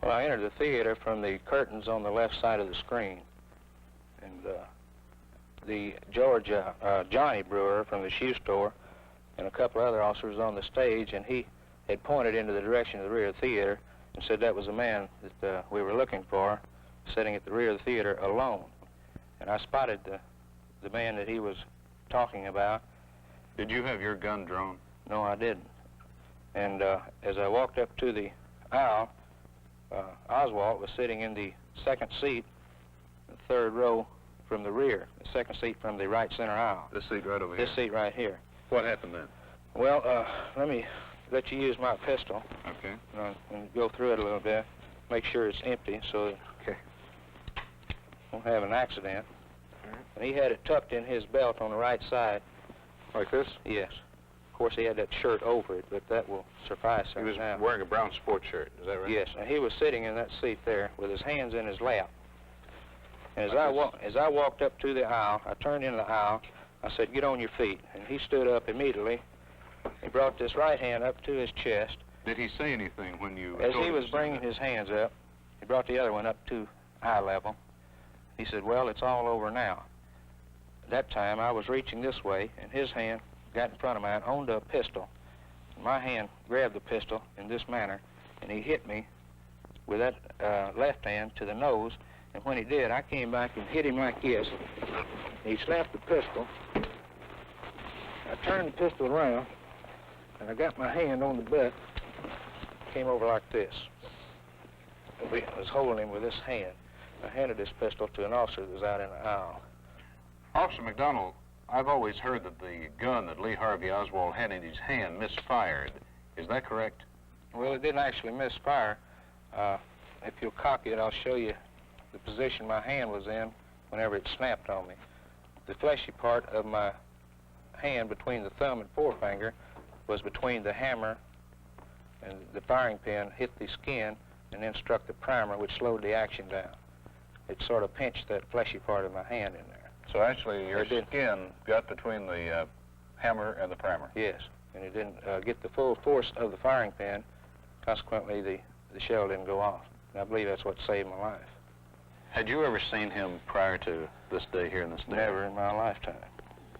Well, I entered the theater from the curtains on the left side of the screen. And Johnny Brewer from the shoe store and a couple other officers on the stage, and he had pointed into the direction of the rear of the theater and said that was the man that we were looking for, sitting at the rear of the theater alone. And I spotted the man that he was talking about. Did you have your gun drawn? No, I didn't. And as I walked up to the aisle, Oswald was sitting in the second seat, the third row from the rear, the second seat from the right center aisle. This seat right over here? This seat right here. What happened then? Well, let me let you use my pistol. Okay. And go through it a little bit, make sure it's empty so that won't have an accident. And he had it tucked in his belt on the right side. Like this? Yes. Of course, he had that shirt over it, but that will suffice. He was wearing a brown sports shirt, is that right? Yes, and he was sitting in that seat there with his hands in his lap. And as I walked up to the aisle, I turned into the aisle, I said, "Get on your feet." And he stood up immediately. He brought this right hand up to his chest. Did he say anything when you... As he was bringing his hands up, he brought the other one up to eye level. He said, "Well, it's all over now." That time, I was reaching this way, and his hand got in front of mine, owned a pistol. My hand grabbed the pistol in this manner, and he hit me with that left hand to the nose. And when he did, I came back and hit him like this. He slapped the pistol. I turned the pistol around, and I got my hand on the butt. Came over like this. I was holding him with this hand. I handed this pistol to an officer that was out in the aisle. Officer McDonald, I've always heard that the gun that Lee Harvey Oswald had in his hand misfired. Is that correct? Well, it didn't actually misfire. If you'll cock it, I'll show you the position my hand was in whenever it snapped on me. The fleshy part of my hand between the thumb and forefinger was between the hammer and the firing pin hit the skin and then struck the primer, which slowed the action down. It sort of pinched that fleshy part of my hand in there. So actually your skin got between the hammer and the primer? Yes, and it didn't get the full force of the firing pin. Consequently, the shell didn't go off. And I believe that's what saved my life. Had you ever seen him prior to this day here in this theater? Never in my lifetime.